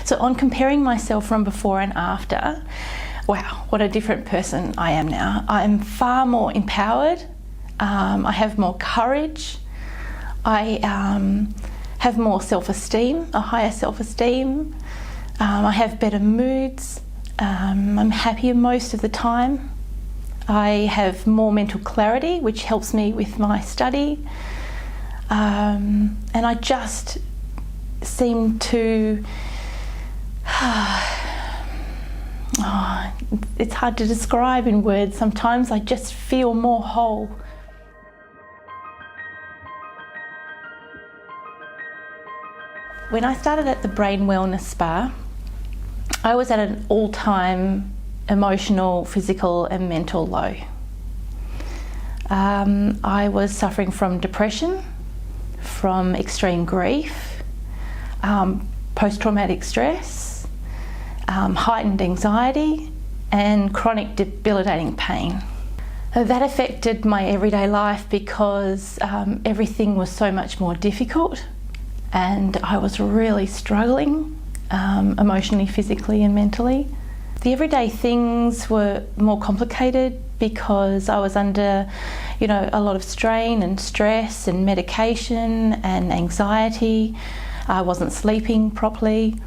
So on comparing myself from before and after, wow, what a different person I am now. I'm far more empowered. I have more courage. I have more self-esteem, a higher self-esteem. I have better moods. I'm happier most of the time. I have more mental clarity, which helps me with my study. And I just seem to... it's hard to describe in words. Sometimes I just feel more whole. When I started at the Brain Wellness Spa, I was at an all-time emotional, physical and mental low. I was suffering from depression, from extreme grief, post-traumatic stress, heightened anxiety and chronic debilitating pain. That affected my everyday life because everything was so much more difficult and I was really struggling emotionally, physically and mentally. The everyday things were more complicated because I was under, a lot of strain and stress and medication and anxiety. I wasn't sleeping properly,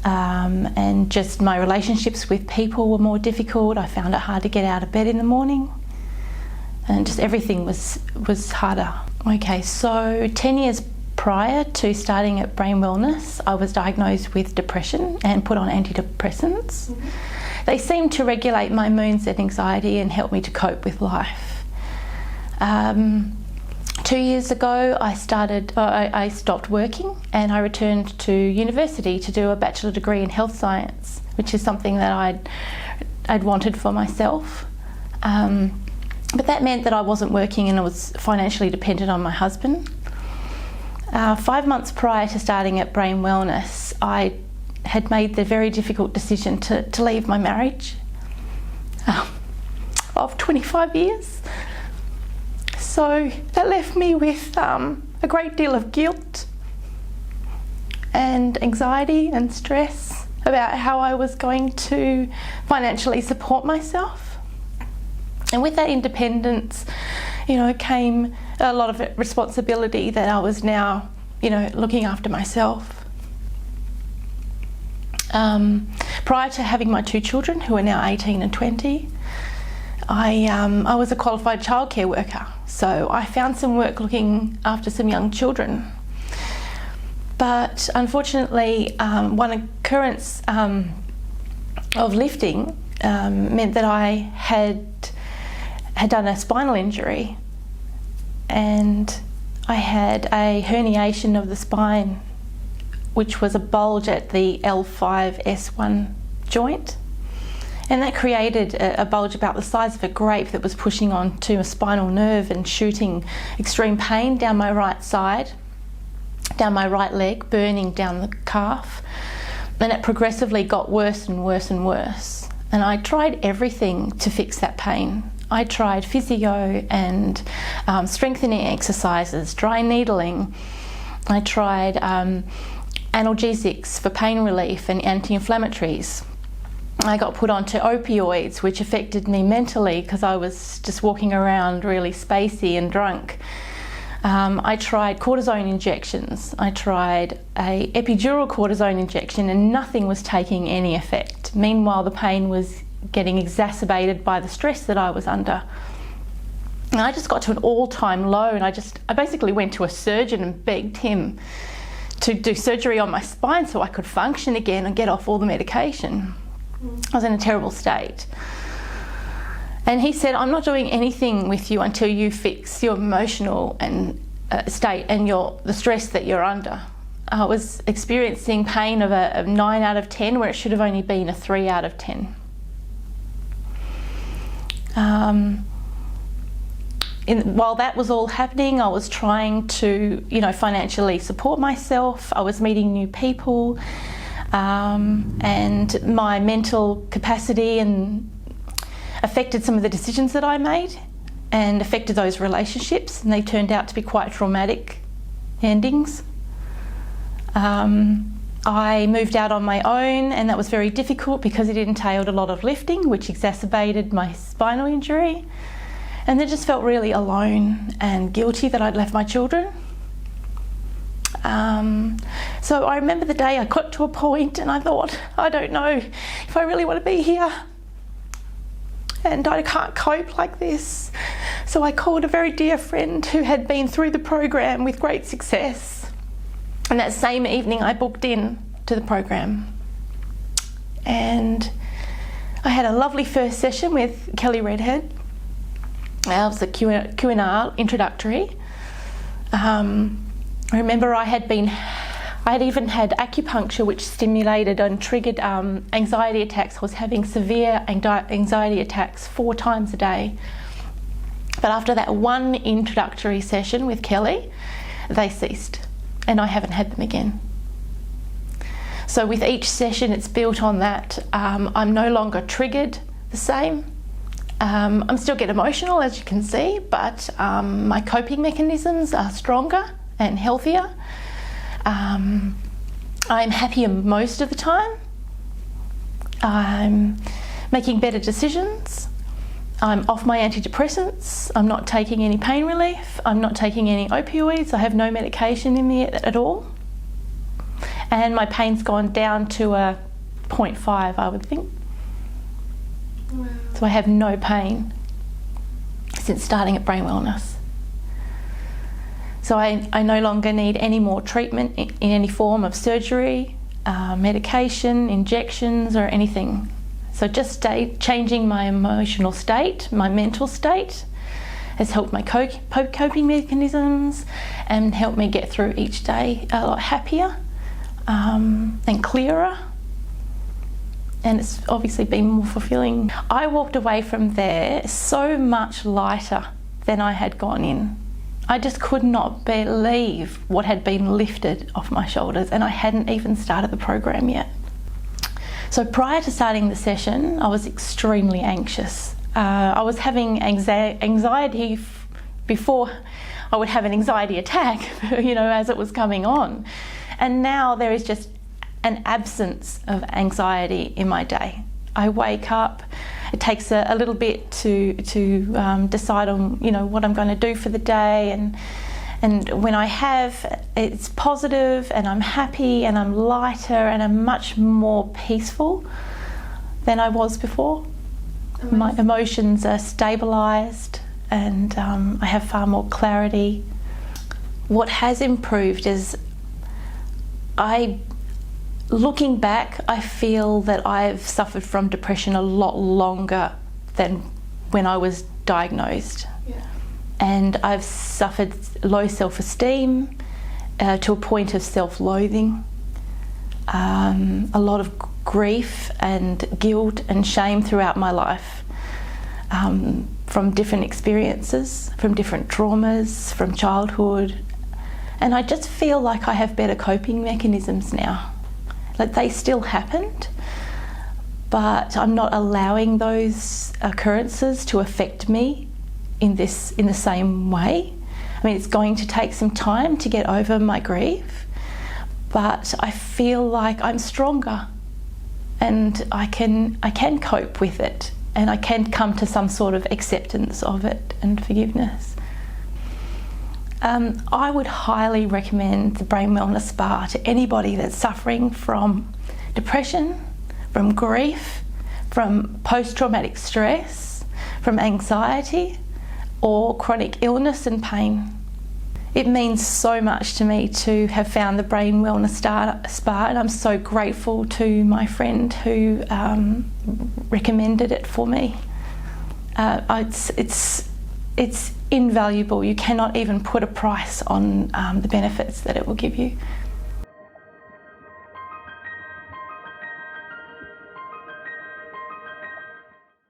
and just my relationships with people were more difficult. I found it hard to get out of bed in the morning, and just everything was harder. Okay, so 10 years prior to starting at Brain Wellness, I was diagnosed with depression and put on antidepressants. Mm-hmm. They seemed to regulate my moods and anxiety and help me to cope with life. 2 years ago, I stopped working and I returned to university to do a bachelor degree in health science, which is something that I'd wanted for myself. But that meant that I wasn't working and I was financially dependent on my husband. 5 months prior to starting at Brain Wellness, I had made the very difficult decision to leave my marriage of 25 years. So that left me with a great deal of guilt and anxiety and stress about how I was going to financially support myself. And with that independence, came a lot of responsibility that I was now, looking after myself. Prior to having my 2 children, who are now 18 and 20, I was a qualified childcare worker. So I found some work looking after some young children. But unfortunately, one occurrence of lifting meant that I had done a spinal injury, and I had a herniation of the spine, which was a bulge at the L5-S1 joint. And that created a bulge about the size of a grape that was pushing onto a spinal nerve and shooting extreme pain down my right side, down my right leg, burning down the calf. And it progressively got worse and worse and worse. And I tried everything to fix that pain. I tried physio and strengthening exercises, dry needling. I tried analgesics for pain relief and anti-inflammatories. I got put onto opioids, which affected me mentally because I was just walking around really spacey and drunk. I tried cortisone injections. I tried a epidural cortisone injection and nothing was taking any effect. Meanwhile, the pain was getting exacerbated by the stress that I was under. And I just got to an all-time low, and I basically went to a surgeon and begged him to do surgery on my spine so I could function again and get off all the medication. I was in a terrible state. And he said, I'm not doing anything with you until you fix your emotional and state and the stress that you're under. I was experiencing pain of a 9 out of 10 where it should have only been a 3 out of 10. While that was all happening, I was trying to, financially support myself. I was meeting new people, and my mental capacity and affected some of the decisions that I made and affected those relationships, and they turned out to be quite traumatic endings. I moved out on my own, and that was very difficult because it entailed a lot of lifting, which exacerbated my spinal injury. And I just felt really alone and guilty that I'd left my children. So I remember the day I got to a point and I thought, I don't know if I really want to be here, and I can't cope like this. So I called a very dear friend who had been through the program with great success, and that same evening I booked in to the program. And I had a lovely first session with Kelly Redhead. That was the Q&R introductory. I remember I had even had acupuncture, which stimulated and triggered anxiety attacks. I was having severe anxiety attacks 4 times a day. But after that one introductory session with Kelly, they ceased, and I haven't had them again. So with each session, it's built on that. I'm no longer triggered the same. I still get emotional, as you can see, but my coping mechanisms are stronger and healthier. I'm happier most of the time. I'm making better decisions. I'm off my antidepressants. I'm not taking any pain relief. I'm not taking any opioids. I have no medication in me at all. And my pain's gone down to a 0.5, I would think. Wow. So I have no pain since starting at Brain Wellness. So I no longer need any more treatment in any form of surgery, medication, injections, or anything. So just changing my emotional state, my mental state, has helped my coping mechanisms and helped me get through each day a lot happier and clearer. And it's obviously been more fulfilling. I walked away from there so much lighter than I had gone in. I just could not believe what had been lifted off my shoulders, and I hadn't even started the program yet. So prior to starting the session, I was extremely anxious. I was having anxiety before I would have an anxiety attack, as it was coming on. And now there is just an absence of anxiety in my day. I wake up, it takes a little bit to decide on what I'm going to do for the day, and when I have, it's positive and I'm happy and I'm lighter and I'm much more peaceful than I was before. Amazing. My emotions are stabilised and I have far more clarity. What has improved is looking back, I feel that I've suffered from depression a lot longer than when I was diagnosed. Yeah. And I've suffered low self-esteem to a point of self-loathing, a lot of grief and guilt and shame throughout my life, from different experiences, from different traumas, from childhood. And I just feel like I have better coping mechanisms now. Like they still happened, but I'm not allowing those occurrences to affect me in the same way. I mean, it's going to take some time to get over my grief, but I feel like I'm stronger and I can cope with it, and I can come to some sort of acceptance of it and forgiveness. I would highly recommend the Brain Wellness Spa to anybody that's suffering from depression, from grief, from post-traumatic stress, from anxiety, or chronic illness and pain. It means so much to me to have found the Brain Wellness Spa, and I'm so grateful to my friend who recommended it for me. It's invaluable. You cannot even put a price on the benefits that it will give you.